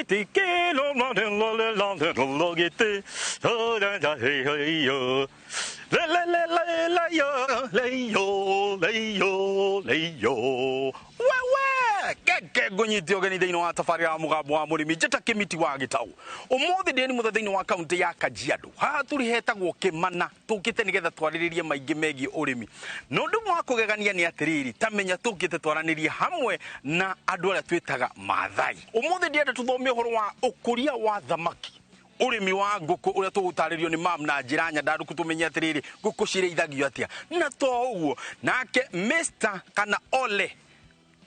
Kiti kilo lo gete yo le Keke gonyiti ogani deino wa tafari ya mugambo wa murimi jeta kimiti wa gitau umuthi deni muthathini wa kaunti ya Kajiado ha turi hetagwo Kimana tukite nigetha twariririe maingi megi urimi no ndu mwa kugegania ni atiriri tamenya tukite twaranirie hamwe na andu aria twitaga Maathai umuthi ndienda tuthomie horo wa ukuria wa thamaki urimi wa nguku uria tugutaririo ni mam na njira nyandaru kutumenya atiriri nguku cireithagio atia na to uguo nake Mr kana Ole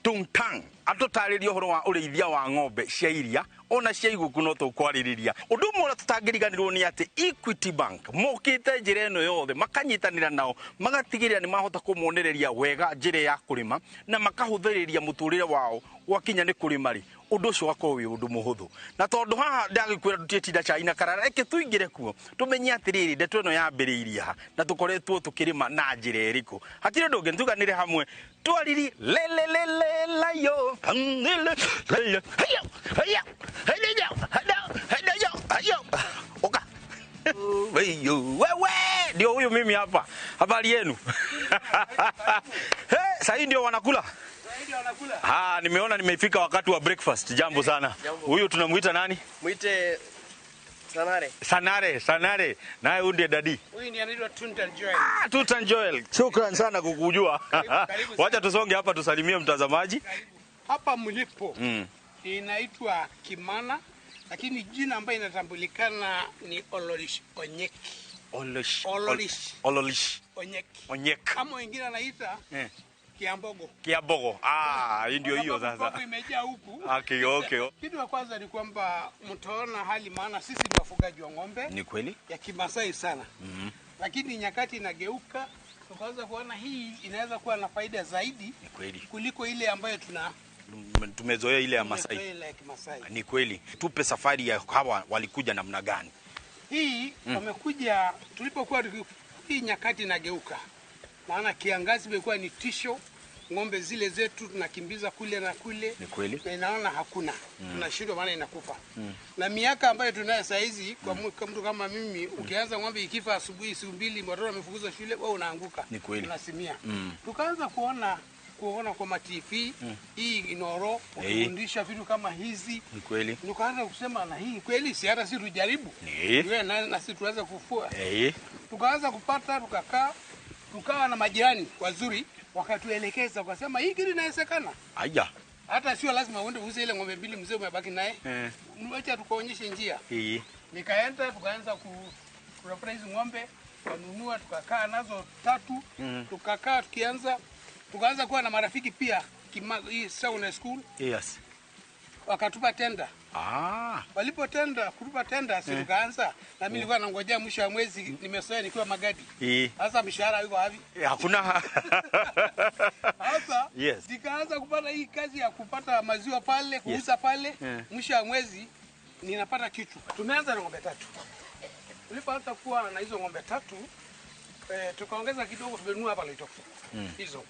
Tungtang atutaririo horo wa urithia wa ng'ombe cia iria ona cia iguku no tukwariria undu mwe tutangiriganirwo ni ati Equity Bank mokite njira eno yothe makanyitanira nao magatigirira ni mahota kumuonereria wega njira ya kurima na makahuthiriria muturire wao wakinya ni kurima ri undu ucio wako wi undu muhuthu na tondu haha ndagikwira tutietinda China karara eke tuingire kuo tumenye atiriri ndeto eno yambiriiria na tukoretwo tukirima na njira iriku hatire ndungi ntuganire hamwe twariri layo oka wewe ndio huyu mimi hapa habari yenu sasa ndio wanakula nimeona nimefika wakati wa breakfast jambo sana huyu tunamuita nani muite Sanare naye unde dadi huyu ni anaitwa Tuntan Joel Tuntan Joel shukran sana kukujua wacha tusonge hapa tusalimie mtazamaji hapa mlipo inaitwa Kimana lakini jina ambayo inatambulikana ni Olorish Onyeki Olorish Onyeki kama wengine anaita Kiambogo hii ndio hiyo sasa hapo imejaa huku okay kitu ya kwanza ni kwamba mtaona hali maana sisi ni wafugaji wa ng'ombe ni kweli ya Kimasai sana lakini nyakati inageuka tukaanza kuona hii inaweza kuwa na faida zaidi ni kweli kuliko ile ambayo tumezoea ile ya Masai ni kweli tupe safari ya hawa walikuja namna gani hii wamekuja tulipokuwa hii nyakati inageuka maana kiangazi imekuwa ni tisho ng'ombe zile zetu tunakimbiza kule na kule ni kweli na inaona hakuna tunashindwa maana inakufa na miaka ambayo tunayo sasa hizi kwa mtu kama mimi ukianza ng'ombe ikifa asubuhi siku mbili watoto wamefukuzwa shule wewe unaanguka unasimia tukaanza kuona kwa TV hii Inoro kufundisha vitu kama hizi ni kweli tukaanza kusema na hii kweli si hata si tujaribu wewe na sisi tuanze kufua tukaanza kupata tukawa na majirani wazuri wakatuelekeza wakasema hii kitu inawezekana hata sio lazima uende uuze ile ng'ombe mbili mzee umebaki naye acha tukaonyeshe njia nikaenda tukaanza kutafuta hizo ng'ombe kununua tukakaa nazo 3 tukakaa tukaanza kuwa na marafiki pia hii Sauna School wakatupa tenda walipotenda kutupa tenda tukaanza na mimi nilikuwa nangojea mwisho wa mwezi nimesoea nikiwa Magadi sasa mshahara yuko wapi hakuna sasa nikaanza kupata hii kazi ya kupata maziwa pale kuuza pale mwisho wa mwezi ninapata kitu tumeanza na ng'ombe 3 tulipoanza kuwa na hizo ng'ombe 3 tukaongeza kidogo tumenunua hapa Loitofu hizo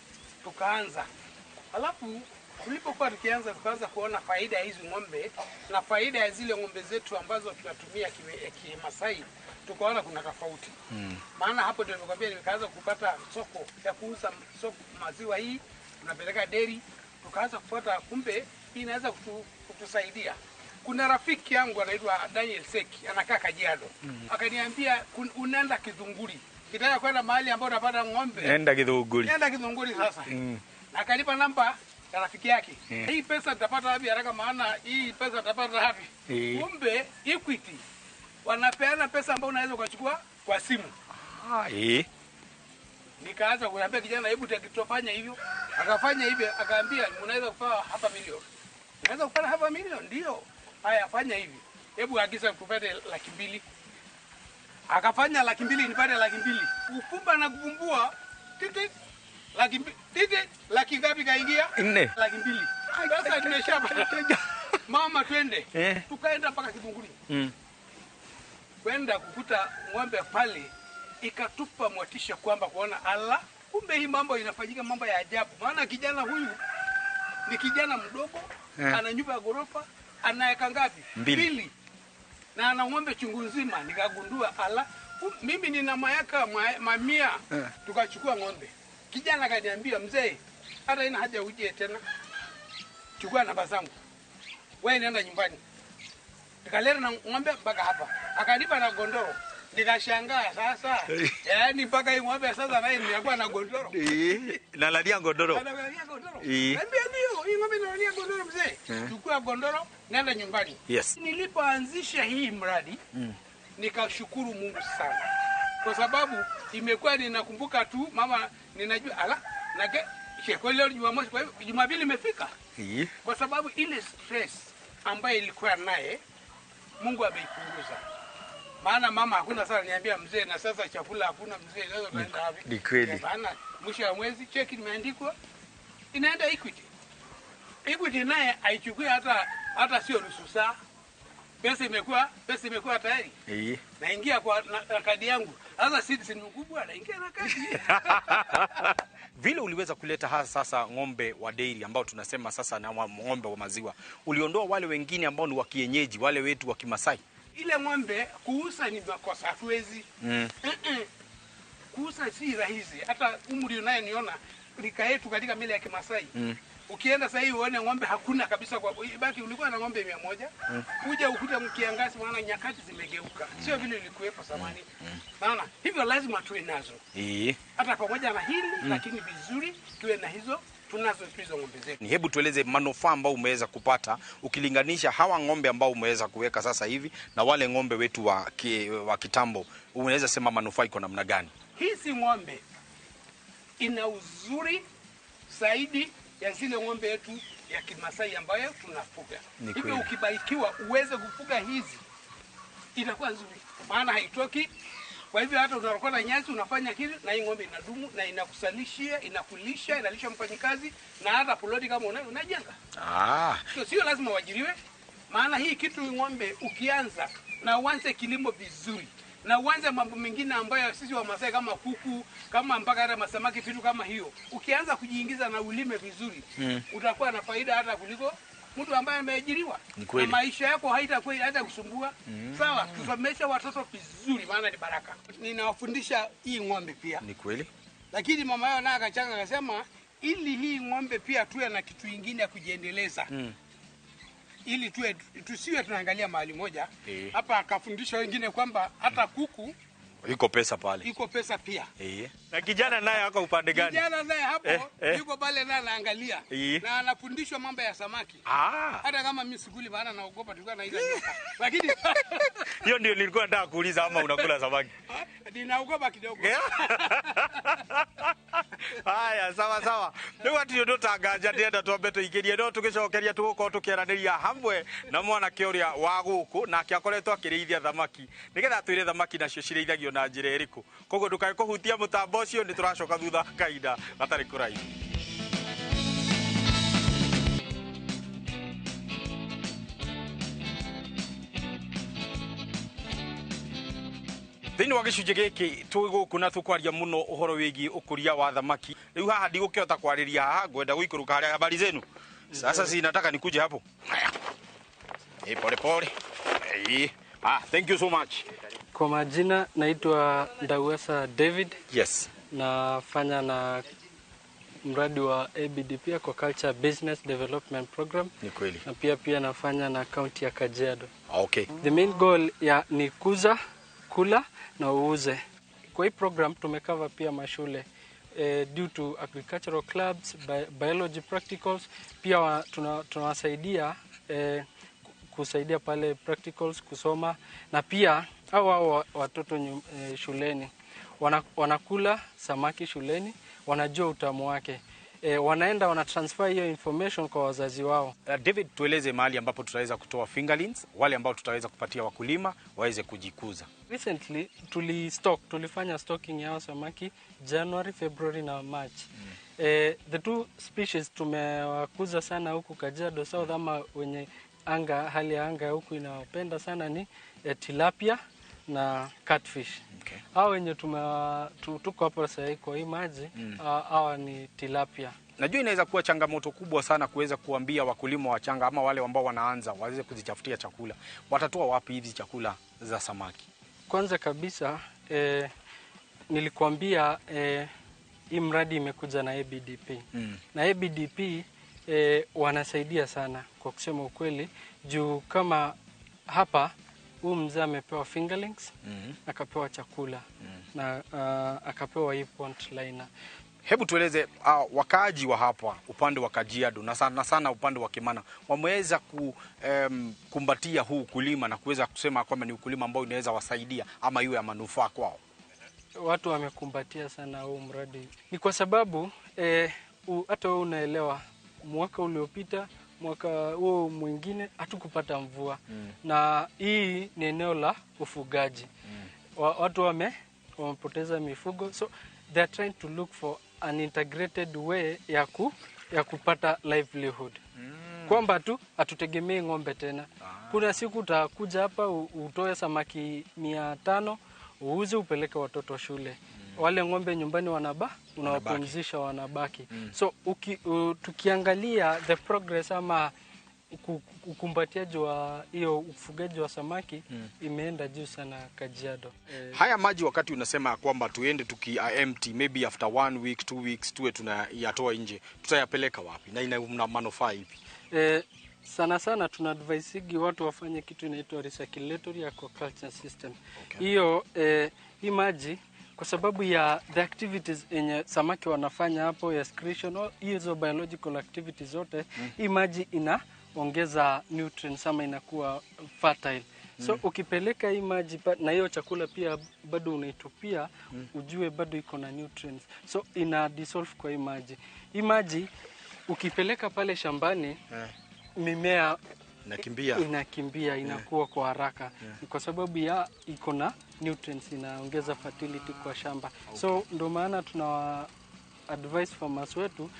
tukaanza alafu tulipokuwa tukaanza kuona faida ya hizo ng'ombe na faida ya zile ng'ombe zetu ambazo tunatumia Kimasai tukaona kuna tofauti maana hapo ndio nimekwambia nikaanza kupata soko ya kuuza maziwa hii tunapeleka dairy tukaanza kupata kumbe hii inaweza kutusaidia kuna rafiki yangu anaitwa Daniel Seki anakaa Kajiado akaniambia unaenda Kidhunguri kitaka kwenda mahali ambapo unapata ng'ombe nenda Kidhunguri sasa akanipa namba ya rafiki yake hii pesa nitapata wapi haraka maana hii pesa nitapata wapi kumbe Equity wanapeana pesa ambayo unaweza kuchukua kwa simu nikaanza kuambia kijana hebu tukifanya hivyo akafanya hivyo akaambia unaweza kupata half a million unaweza kupata half a million ndio haya fanya hivi hebu agiza tupate 200,000 akafanya 200,000 nipate 200,000 ufumba na kuvumbua titi laki ngapi kaingia 200,000 sasa tumeshapata mama twende tukaenda mpaka Kidhunguri kwenda kukuta ng'ombe pale ikatupa motisha kwamba kuona kumbe hii mambo inafanyika mambo ya ajabu maana kijana huyu ni kijana mdogo ana nyumba ya gorofa anaeka ngapi? 2. Na ana ng'ombe chungu nzima. Nikagundua ala, mimi nina mayaka mamia. Tukachukua ng'ombe. Kijana akaniambia, mzee, hata ina haja uje tena. Chukua namba zangu. Wewe nenda nyumbani. Nikaleta na ng'ombe mpaka hapa. Akanipa na gondoro. Nikashangaa sasa. Yaani mpaka hii ng'ombe sasa naye nilikuwa na gondoro. Na lalia gondoro. Analalia gondoro. Niambia ndio, hii ng'ombe inalalia gondoro mzee. Chukua gondoro, nenda nyumbani. Yes. Nilipoanzisha hii mradi, nikashukuru Mungu sana. Kwa sababu imekuwa ninakumbuka tu mama ninajua ala na kwa leo Jumamosi, kwa hiyo Jumapili imefika. Kwa sababu ile stress ambayo ilikuwa naye Mungu ameipunguza. Maana mama hakuna sana niambia mzee na sasa chakula hakuna mzee sasa tunaenda wapi? Ni kweli. Maana mwisho wa mwezi cheki imeandikwa inaenda Equity. Equity naye aichukue hata sio nusu saa. Pesa imekuwa tayari. Naingia kwa na kadi yangu. Sasa sisi ni mkubwa naingia na kadi. Vile uliweza kuleta sasa ng'ombe wa dairy ambao tunasema sasa na ng'ombe wa maziwa. Uliondoa wale wengine ambao ni wa kienyeji, wale wetu wa Kimasai. Ile ng'ombe kuuza ni makosa hatuwezi. Kuuza si rahisi. Hata umri unayoniona rika yetu katika mila ya Kimasai. Ukienda sasa hivi uone ng'ombe hakuna kabisa kwa baki ulikuwa na ng'ombe 100. Kuja ukute mkiangazi maana nyakati zimegeuka. Sio vile ilikuwepo zamani. Naona hivyo lazima tuwe nazo. Hata pamoja na hili lakini vizuri tuwe na hizo tunazo hizo ng'ombe zetu. Ni hebu tueleze manufaa ambao umeweza kupata ukilinganisha hawa ng'ombe ambao umeweza kuweka sasa hivi na wale ng'ombe wetu wa kitambo. Unaweza sema manufaa iko namna gani? Hizi ng'ombe ina uzuri zaidi ya zile ng'ombe yetu ya Kimasai ambayo tunafuga. Hivyo ukibarikiwa uweze kufuga hizi inakuwa nzuri. Maana haitoki. Kwa hivyo hata unarokota nyasi unafanya kitu na hii ng'ombe inadumu na inakusalishia, inakulisha, inalisha mfanyikazi na hata ploti kama unajenga. Sio lazima uajiriwe. Maana hii kitu ng'ombe ukianza na uanze kilimo vizuri na uanze mambo mengine ambayo sisi wa Masai kama kuku, kama mpaka hata masamaki vitu kama hiyo. Ukianza kujiingiza na ulime vizuri, utakuwa na faida hata kuliko mtu ambaye ameajiriwa. Na maisha yako haitakuwa hata kusumbua. Sawa, tusomeshe watoto vizuri maana ni baraka. Ninawafundisha hii ng'ombe pia. Ni kweli. Lakini mama yao naye akachanga akasema ili hii ng'ombe pia tuwe na kitu kingine ya kujiendeleza. Ili tusiwe tunaangalia mahali moja. Hapa akafundisha wengine kwamba hata kuku iko pesa pale. Iko pesa pia. Na kijana naye hako upande gani? Kijana naye hapo yuko pale na anaangalia. Na anafundishwa mambo ya samaki. Hata kama mimi sikuli maana naogopa tulikuwa na ile nyoka. Lakini hiyo ndio nilikuwa nataka kuuliza ama unakula samaki. Ninaogopa kidogo. Haya sawa. Leo ati ndo tangaja ndenda twambeto ikirie ndo tugicokeria tuguko tukieraniria hamwe na mwana kioria wa guku na akiakoretwo akirithia thamaki nigetha twire thamaki nacio cirithagio na njira iriku koguo ndukae kuhutia mutambo ucio ni turacoka thutha kaida gatari kuraihu. Thini wa gicunje giki tuguku na tukwaria muno uhoro wigi ukuria wa thamaki. Riu haha ndigukihota kwariria haha ngwenda guikuruka haria habari zenu. Sasa si nataka nikuje hapo. Pole. Thank you so much. Kwa majina naitwa Ndawesa David. Yes. Nafanya na mradi wa ABDP Aquaculture Business Development Program. Ni kweli. Na pia nafanya na kaunti ya Kajiado. Okay. The main goal ni kuza, kula na uuze. Kwa hii program tumekava pia mashule due to agricultural clubs, biology practicals, pia tunawasaidia kusaidia pale practicals kusoma na pia hao watoto shuleni wanakula samaki shuleni, wanajua utamu wake. Wanaenda wanatransfer hiyo information kwa wazazi wao. David, tueleze mahali ambapo tutaweza kutoa fingerlings, wale ambao tutaweza kupatia wakulima waweze kujikuza. Recently tulifanya stocking ya samaki January, February na March. The two species tumewakuza sana huku Kajiado South ama wenye hali ya anga huku inawapenda sana ni tilapia na catfish. Okay. Hao wenye tuko hapo sasa kwa hii maji hawa ni tilapia. Najua inaweza kuwa changamoto kubwa sana kuweza kuambia wakulima wachanga ama wale ambao wanaanza waweze kuzitafutia chakula. Watatoa wapi hizi chakula za samaki? Kwanza kabisa nilikuambia hii mradi imekuja na ABDP. Na ABDP wanasaidia sana kwa kusema ukweli, juu kama hapa huyu mzee amepewa fingerlings, akapewa chakula na akapewa hii pond liner. Hebu tueleze wakaaji wa hapa upande wa Kajiado na sana upande wa Kimana wameweza kumbatia huu ukulima na kuweza kusema kwamba ni ukulima ambao unaweza wasaidia ama iwe ya manufaa kwao? Watu wamekumbatia sana huu mradi. Ni kwa sababu hata wewe unaelewa mwaka uliopita, mwaka huo mwingine hatukupata mvua. Na hii ni eneo la ufugaji. Watu wamepoteza mifugo, so they are trying to look for an integrated way ya kupata livelihood. Kwamba tu hatutegemei ng'ombe tena. Kuna siku utakuja hapa utoe samaki 500 uuze upeleke watoto shule. Wale ng'ombe nyumbani unawapumzisha wanabaki. So tukiangalia the progress ama ukumbatiaji wa hiyo ufugaji wa samaki imeenda juu sana Kajiado. Haya maji wakati unasema kwamba tuende empty maybe after 1 week 2 weeks tuwe tunayatoa nje, tutayapeleka wapi na ina manufaa ipi? Sana tuna advise watu wafanye kitu inaitwa recirculatory aquaculture system. Hiyo hii maji kwa sababu ya the activities yenye samaki wanafanya hapo ya excretion, hizo biological activities zote, hii maji inaongeza nutrients ama inakuwa fertile. So ukipeleka hii maji na hiyo chakula pia bado unaitupia, ujue bado iko na nutrients. So ina dissolve kwa hii maji. Hii maji ukipeleka pale shambani, mimea inakimbia inakuwa kwa haraka. Kwa sababu ya iko na nutrients, inaongeza fertility kwa shamba. So ndio maana tuna advise farmers wetu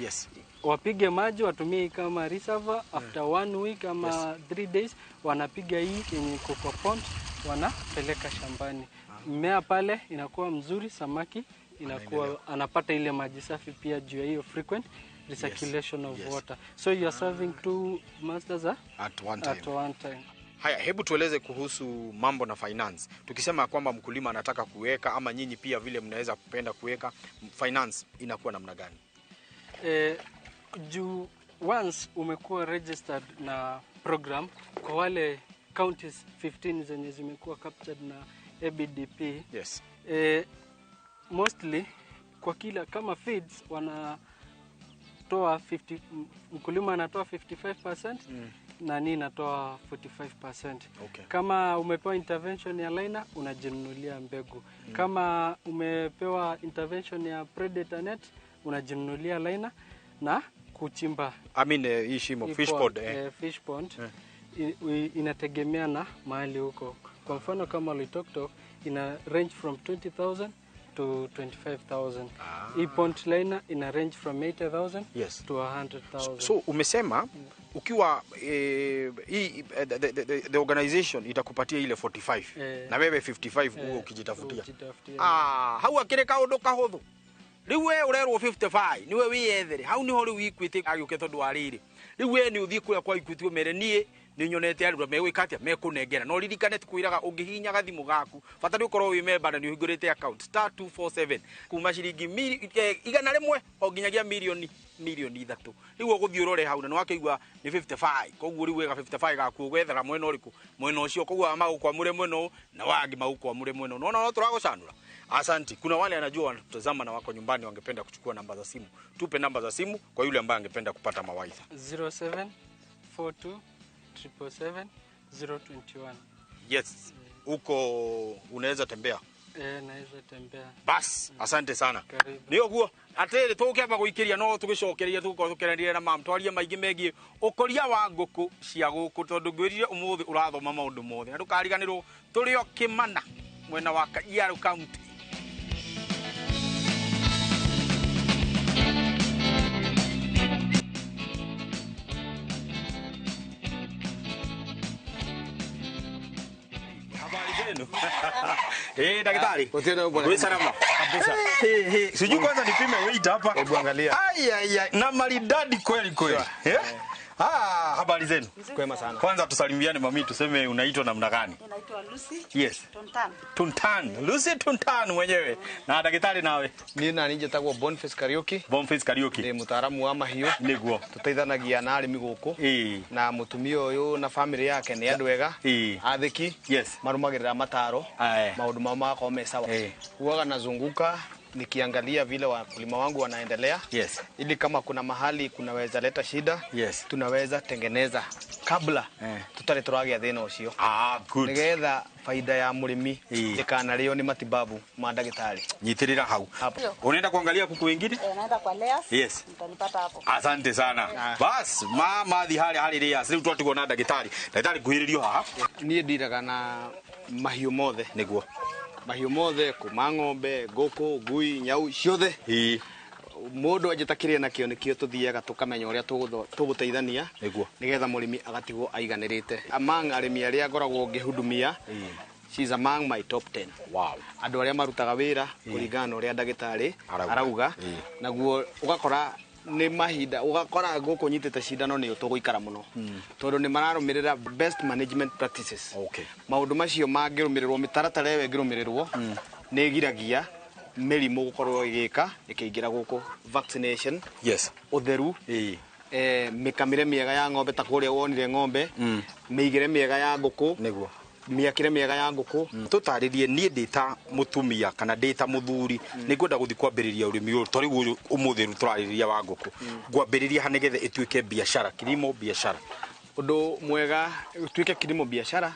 wapige maji, watumie kama reservoir after 1 week ama 3 days, wanapiga hii yenye iko kwa pond, wanapeleka shambani. Mmea pale inakuwa mzuri, samaki inakuwa anapata ile maji safi pia juu ya hiyo frequent recirculation of water. So you are serving 2 masters at one time. Haya, hebu tueleze kuhusu mambo na finance. Tukisema kwamba mkulima anataka kuweka ama nyinyi pia vile mnaweza kupenda kuweka, finance inakuwa namna gani? Once umekuwa registered na program, kwa wale counties 15 zenye zimekuwa captured na ABDP, mostly kwa kila kama feeds wanatoa mkulima anatoa 55%, na nini natoa 45%. Kama umepewa intervention ya liner unajinunulia mbegu. Kama umepewa intervention ya predator net unajinunulia liner na kuchimba. Hii shimo fish pond. Fish pond. Inategemea na mahali huko. Kwa mfano kama Loitoktok ina range from 20,000 to 25,000. Hii pond liner ina range from 80,000 to 100,000. So umesema ukiwa the organization itakupatia ile 45 na wewe 55 huo ukijitafutia. Hau akire kaundu kahuthu. Riu we urerwo 55 niwe wiyethere. Hau niho riu Equity agiuke tondu wa riri. Riu we ni uthie kuya kwa Equity umere nie ni nyonete andu megwikatia mekunengera no ririkane tukwiraga ungihinya gathimu gaku fatari ukorwo wi member na ni uhingurite account *247 kuma ciringi 100 o nginyagia milioni 3 riu uguthie urore hau na no akigwa ni 55 koguo riu wega 55 gaku gwethera mwena uriku mwena ucio koguo amagukwamure mwena na wangi magukwamure mwena no turagocanura. Asanti. Kuna wale anajua wanatazama na wako nyumbani wangependa kuchukua namba za simu. Tupe namba za simu kwa yule ambaye angependa kupata mawaidha. 0742 777 021. Uko unaweza tembea? Naweza tembea. Bas, asante sana. Karibu. Niyo guo atiri tukiamba guikiria no tugicokeria tukokereria na mam twaria maingi megie ukoria wa nguku cia guku tondu ngwirire umuthi urathoma maundu mothe na ndukariganirwo turi o Kimana mwena wa Kajiado County. Habari zenu? Daktari. Utenda bwana. Wewe salama. Kabisa. Sijui kwanza nipime weight hapa. Hebu angalia. Na maridadi kweli kweli. Habari zenu? Kwema sana. Kwanza tusalimiane mami, tuseme unaitwa namna gani? Naitwa Lucy. Yes. Tuntan. Tuntan. Lucy Tuntan mwenyewe. Na daktari nawe? Nina nije tagwo Boniface Kariuki. Boniface Kariuki. Ndi mutaaramu wa mahiu. Niguo. Tutaithanagia na arimi guku. Na mutumia uyu na family yake ni andu ega. Athiki. Yes. Marumagirira mataro. Maundu mako me sawa. Huaga nazunguka nikiangalia vile wakulima wangu wanaendelea. Yes. Ili kama kuna mahali kunaweza leta shida, yes, tunaweza tengeneza kabla tutare turagia thina ucio. Good. Nigetha faida ya murimi ikanarĩo ni matibabu ma ndagĩtarĩ. Nyitirira hau. Unaenda kuangalia kuku wengine? Naenda kwa Leas. Yes. Mtanipata hapo. Asante sana. Bas, mama thi hali Leas. Riu twatugo na ndagĩtarĩ. Ndagĩtarĩ kuhiririo haha. Niĩ ndiraga na mahiũ mothe. Niguo. Mahiũ mothe kuma ng'ombe, ngũkũ, ngui, nyau ciothe. Mundu ajitakiria nakio nikio tuthiaga tukamenya uria tuguteithania nigetha murimi agatigwo aiganirite. Among arimi aria ngoragwo ngihudumia, she's among my top 10. Wow. Andu aria marutaga wira kuringana uria ndagitari arauga, naguo ugakora ni mahinda ugakora guku nyitete cindano ni utuguikara muno tondu ni mararumirira best management practices. Maundu macio mangirumirirwo mitaratara ewe ngirumirirwo ni giragia merimu gukorwo igika ikiingira guku vaccination, yes, utheru, mikamire miega ya ng'ombe ta kuria wonire ng'ombe, miigire miega ya nguku, niguo miakire miega ya nguku. Tutaririe nie ndita mutumia kana ndita muthuri ni ngwenda guthi kwambiriria urimi uyu torigu umuthiru turariria wa nguku ngwambiriria hanegethe ituike biashara, kilimo biashara. Undu mwega tuike kilimo biashara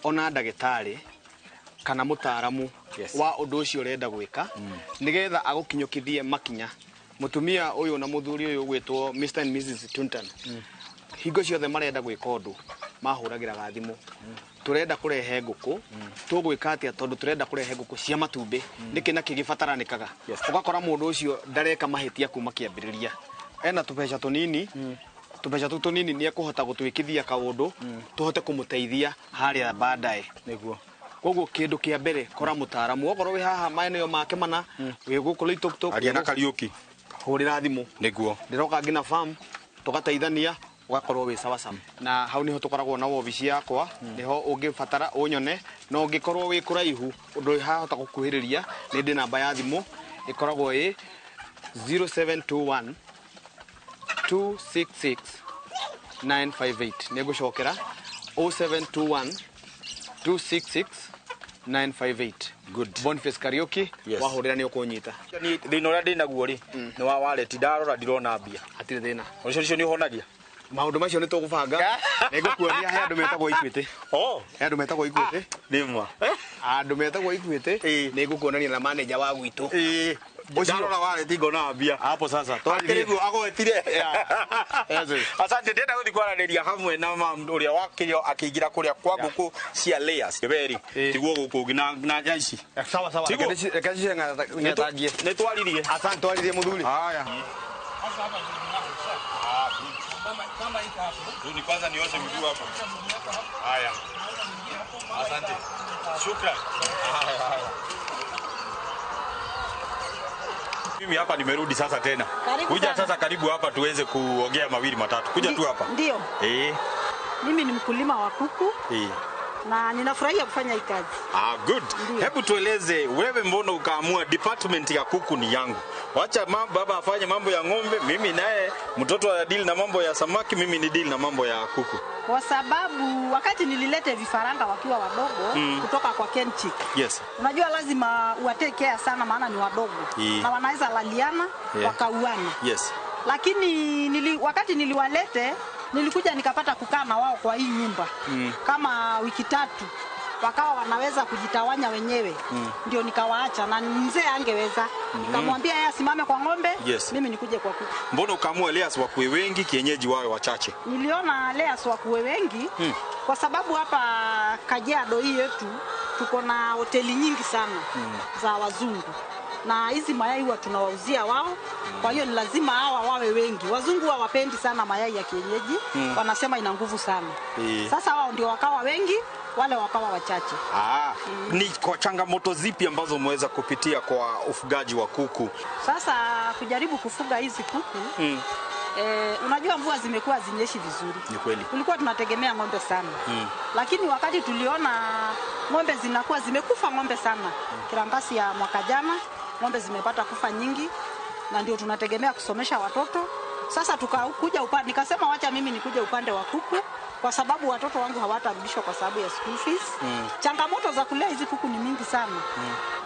ona ndagitari kana mutaaramu wa undu ucio urenda gwika nigetha agukinyukithie makinya. Mutumia uyu na muthuri uyu gwitwo Mr and Mrs Tuntan, hingo ciothe marenda gwika undu mahuragira gathimu. Turenda kurehe nguku, tugwika atia tondu turenda kurehe nguku cia matumbi, niki na kigibataranaga. Ugakora mundu ucio ndareka mahitia kuma kiambiriria, ena tubeca tunini, tubeca tunini ni ekuhota gutwikithia kaundu tuhote kumuteithia haria baadaye. Niguo koguo kindu kia mbere kora mutaaramu okorwo wi haha maeneo make mana wi guku Loitoktok aria na Kariuki hurira thimu niguo ndiroka ngina farm tugateithania ugakorwo wi sawa sawa. Na hau niho tukoragwo na ofisi yakwa, niho ungibatara unyone no ngikorwo wi kuraihu undu hahota gukuhiriria ni ndi namba ya thimu ikoragwo i 0721 266 958 nigucokera 0721 266 958. Good. Boniface Kariuki wahurira ni ukunyita. Ni thina uria ndi naguo ri ni wa wallet ndarora ndirona mbia. Hatire thina. Ucio ni uhonagia. Maundu macio ni tugubanga. Nigukuonia he andu metagwo ikuite. He andu metagwo ikuite. Nimwa. Andu metagwo ikuite. Nigukuonania na manager wa gwitu. Ndarora wallet ngona mbia. Hapo sasa. Twagiririo agwetire. Asante ndenda guthi kwaraniria hamwe na mamu uria wakirio akiingira kuria kwa nguku cia Leas Kiberi tiguo guku na njaici. Sawa sawa. Rekaci ngatagie. Ni twaririe. Asante twaririe muthuri. Haya. Sasa hapa mama ika hapo. Ni kwanza nioshe miguu hapa. Haya. Asante. Shukrani. Haya. Mimi hapa nimerudi sasa tena. Kuja sasa karibu hapa tuweze kuongea mawili matatu. Kuja tu hapa. Ndio. Mimi ni mkulima wa kuku. Na ninafurahia kufanya hii kazi. Good. Hebu tueleze wewe mbona ukaamua department ya kuku ni yangu? Wacha baba afanye mambo ya ng'ombe, mimi naye mtoto wa deal na mambo ya samaki, mimi ni deal na mambo ya kuku. Kwa sababu wakati nililete vifaranga wakiwa wadogo kutoka kwa Kenchik. Yes. Unajua lazima uwatake care sana maana ni wadogo. Na wanaweza laliana wakauana. Yes. Lakini wakati niliwalete nilikuja nikapata kukaa na wao kwa hii nyumba kama wiki 3 wakawa wanaweza kujitawanya wenyewe. Ndio nikawaacha na mzee angeweza nikamwambia yeye asimame kwa ng'ombe, mimi nikuje kwa kuku. Mbona ukaamua Leas wakuwe wengi kienyeji wawe wachache? Niliona Leas wakuwe wengi kwa sababu hapa Kajiado hii yetu tuko na hoteli nyingi sana za wazungu. na hizi mayai huwa tunawauzia wao. Kwa hiyo ni lazima hawa wawe wengi. Wazungu hawapendi sana mayai ya kienyeji, wanasema ina nguvu sana. Sasa wao ndio wakawa wengi, wale wakawa wachache. Ni kwa changamoto zipi ambazo umeweza kupitia kwa ufugaji wa kuku? Sasa kujaribu kufuga hizi kuku, unajua mvua zimekuwa zinyeshi vizuri. Ni kweli. Tulikuwa tunategemea ng'ombe sana. Lakini wakati tuliona ng'ombe zinakuwa zimekufa ng'ombe sana. Kirangasi ya mwaka jana ng'ombe zimepata kufa nyingi, na ndio tunategemea kusomesha watoto. Sasa tukakuja upande, nikasema wacha mimi nikuje upande wa kuku, kwa sababu watoto wangu hawatarudishwa kwa sababu ya school fees. Changamoto za kulea hizi kuku ni mingi sana.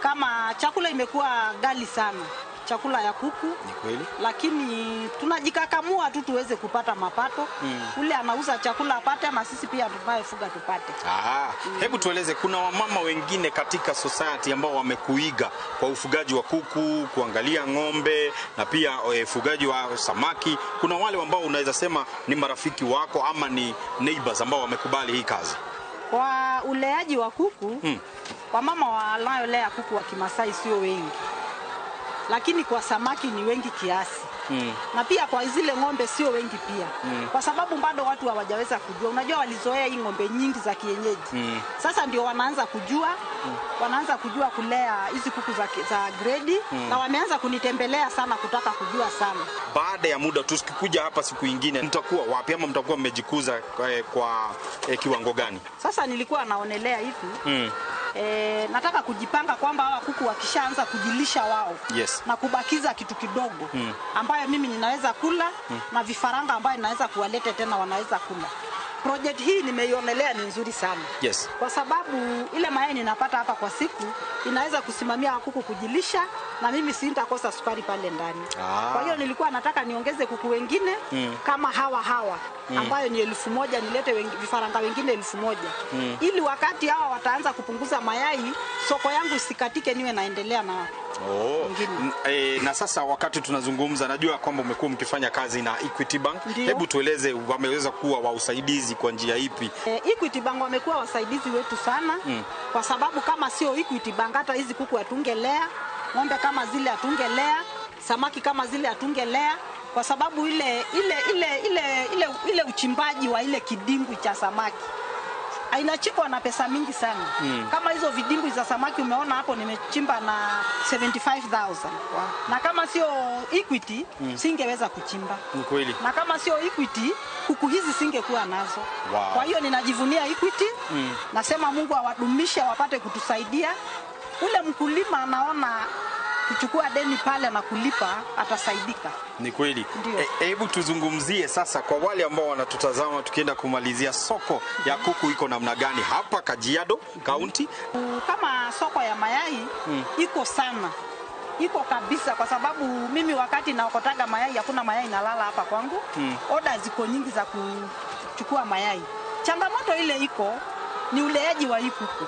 Kama chakula imekuwa ghali sana, chakula ya kuku. Ni kweli. Lakini tunajikakamua tu tuweze kupata mapato. Ule anauza chakula apate, na sisi pia tunayefuga tupate. Hebu tueleze, kuna wamama wengine katika society ambao wamekuiga kwa ufugaji wa kuku, kuangalia ng'ombe na pia ufugaji wa samaki. Kuna wale ambao unaweza sema ni marafiki wako ama ni neighbors ambao wamekubali hii kazi? Kwa uleaji wa kuku, wamama wanaolea kuku wa Kimasai sio wengi. Lakini kwa samaki ni wengi kiasi. Na pia kwa zile ng'ombe sio wengi pia. Kwa sababu bado watu hawajaweza kujua. Unajua walizoea hii ng'ombe nyingi za kienyeji. Sasa ndio wanaanza kujua, wanaanza kujua kulea hizi kuku za grade, na wameanza kunitembelea sana kutaka kujua sana. Baada ya muda tusikikuja hapa siku nyingine, mtakuwa wapi ama mtakuwa mmejikuza kwa kiwango gani? Sasa nilikuwa naonelea hivi. Nataka kujipanga kwamba hawa kuku wakishaanza kujilisha wao, na kubakiza kitu kidogo ambayo mimi ninaweza kula, na vifaranga ambayo ninaweza kuwalete tena wanaweza kula. Project hii nimeionelea ni nzuri sana. Kwa sababu ile mayai ninapata hapa kwa siku inaweza kusimamia kuku kujilisha, na mimi sitakosa sukari pale ndani. Kwa hiyo nilikuwa nataka niongeze kuku wengine kama hawa ambayo ni 1000, nilete vifaranga wengine 1000. Ili wakati hawa wataanza kupunguza mayai, soko yangu isikatike, niwe naendelea na na sasa wakati tunazungumza, najua kwamba umekuwa mkifanya kazi na Equity Bank. Hebu tueleze wameweza kuwa wa usaidizi kwa njia ipi? Equity Bank wamekuwa wasaidizi wetu sana. Kwa sababu kama sio Equity Bank hata hizi kuku hatungelea, ng'ombe kama zile hatungelea, samaki kama zile hatungelea, kwa sababu ile uchimbaji wa ile kidimbwi cha samaki inachimbwa na pesa mingi sana. Kama hizo vidimbwi za samaki umeona hapo nimechimba na 75,000. Na kama sio Equity singeweza kuchimba. Ni kweli. Na kama sio Equity kuku hizi singekuwa nazo. Kwa hiyo ninajivunia Equity. Nasema Mungu awadumishe, wapate kutusaidia. Ule mkulima anaona kuchukua deni pale na kulipa atasaidika. Ni kweli. Hebu tuzungumzie sasa kwa wale ambao wanatutazama, tukienda kumalizia, soko ya kuku iko namna gani hapa Kajiado County? Kama soko ya mayai iko sana. Iko kabisa, kwa sababu mimi wakati naokotaga mayai hakuna mayai nalala hapa kwangu. Order ziko nyingi za kuchukua mayai. Changamoto ile iko ni uleaji wa hii kuku.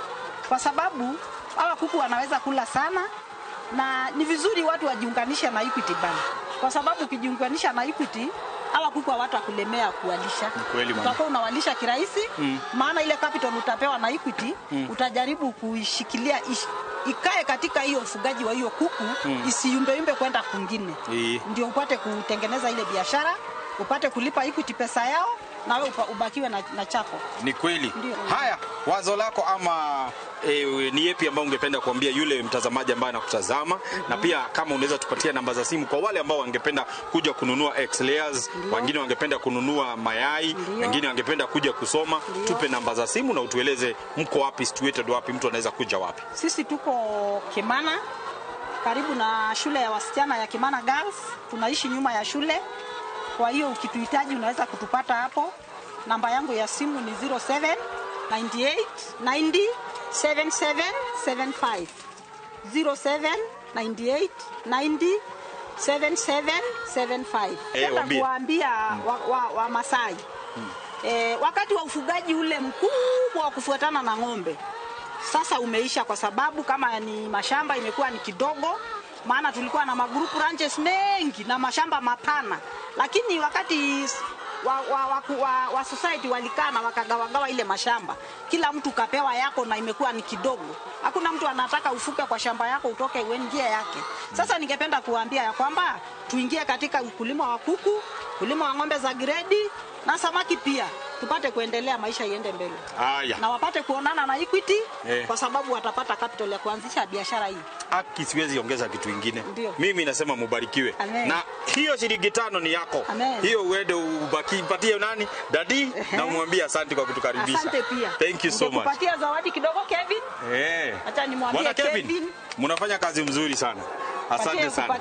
Kwa sababu hawa kuku wanaweza kula sana, na ni vizuri watu wajiunganishe na Equity Bank. Kwa sababu ukijiunganisha na Equity, hawa kuku hawatakulemea kuwalisha. Utakuwa unawalisha kirahisi, maana ile capital utapewa na Equity, utajaribu kuishikilia ikae katika hiyo ufugaji wa hiyo kuku, isiyumbe kwenda kwingine. Ndio upate kutengeneza ile biashara, upate kulipa Equity pesa yao, na wewe ubakiwe na chako. Ni kweli. Haya, wazo lako ama ni yepi ambao ungependa kuambia yule mtazamaji ambaye anakutazama? Na pia kama unaweza tupatia namba za simu kwa wale ambao wangependa kuja kununua egg layers, wengine wangependa kununua mayai, wengine wangependa kuja kusoma. Tupe namba za simu na utueleze mko wapi, situated wapi, mtu anaweza kuja wapi? Sisi tuko Kimana, karibu na shule ya wasichana ya Kimana Girls. Tunaishi nyuma ya shule. Kwa hiyo ukituhitaji unaweza kutupata hapo. Namba yangu ya simu ni 07 98 90 7775. 07 98 90 7775. Kuambia wa Masai. Wakati wa ufugaji ule mkubwa wa kufuatana na ng'ombe sasa umeisha, kwa sababu kama ni mashamba imekuwa ni kidogo, maana tulikuwa na magroup ranches mengi na mashamba mapana. Lakini wakati wa society walikaa na wakagawagawa ile mashamba. Kila mtu kapewa yako na imekuwa ni kidogo. Hakuna mtu anataka ufuke kwa shamba yako utoke uingie yake. Sasa ningependa kuambia ya kwamba tuingie katika ukulima wa kuku, ukulima wa ng'ombe za gredi na samaki pia. Tupate kuendelea, maisha iende mbele. Na wapate kuonana na Equity kwa sababu watapata capital ya kuanzisha biashara hii. Aki siwezi ongeza kitu kingine. Mimi nasema mubarikiwe. Amen. Na hiyo shilingi 5 ni yako. Amen. Hiyo uende upatie nani? Daddy na umwambie asante kwa kutukaribisha. Asante pia. Thank you so much. Nikupatia zawadi kidogo Kevin. Acha nimwambie Kevin. Mnafanya kazi mzuri sana. Asante sana.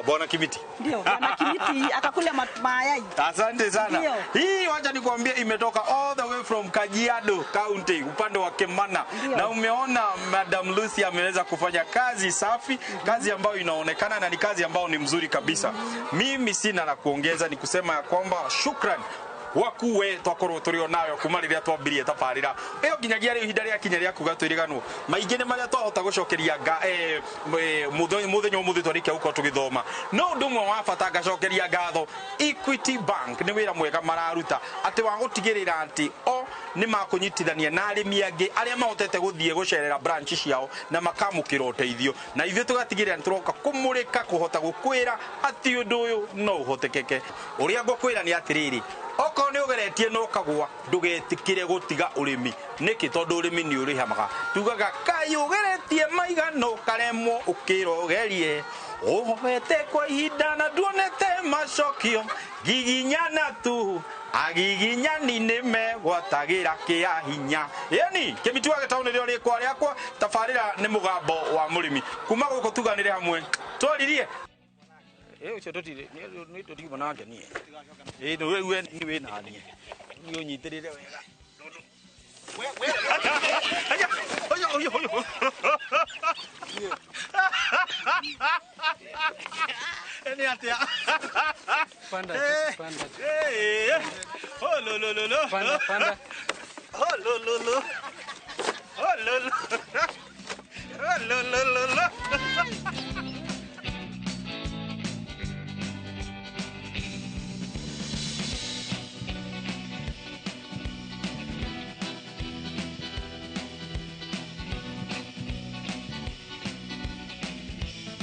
Bwana Kimiti. Ndio, Bwana Kimiti akakule mayai. Asante sana. Ndio. Hii wacha nikwambie imetoka all the way from Kajiado County upande wa Kemana. Ndio. Na umeona Madam Lucy ameweza kufanya kazi safi, kazi ambayo inaonekana na ni kazi ambayo ni mzuri kabisa. Mimi sina la kuongeza, ni kusema ya kwamba shukrani wakuwe twakorwo turi onayo kuma riria twambirie tabarira iyo nginyagia ri ihinda ria kinya ria kuga twiriganwo maingine maria twahota gucokeria muthenya umuthi twarikia uko tugithoma no ndumwe wa bata ngacokeria ngatho Equity Bank ni wira mwega mararuta ati wa gutigirira anti ni makunyitithania na arimi angi aria mahotete guthie gucerera branch ciao na makamukira uteithio na ithuĩ tugatigirira turoka kumurika kuhota gukwira ati undu uyu no uhotekeke uria ngukwira ni atiriri oko ni ugeretie no kagwa ndugetikire gutiga urimi niki tondu urimi ni urihamaga tugaga kai ugeretie maiga no karemwo ukirogerie uhete kwa ihinda na duonete macokio giginyana tu agiginyani nime gwatagira kia hinya yani Kimiti wa Gĩtaũ nĩrĩo rĩkwa rĩakwa tabarĩra nĩ mũgambo wa mũrĩmi kuma gũkũ tuganĩre hamwe twaririe ucio totire ni totimo nake ni we ni nani ni unyitirire wega Eni atia Panda. Oh lo lo lo lo. Panda. Oh lo lo lo. Oh lo lo. Oh lo lo lo.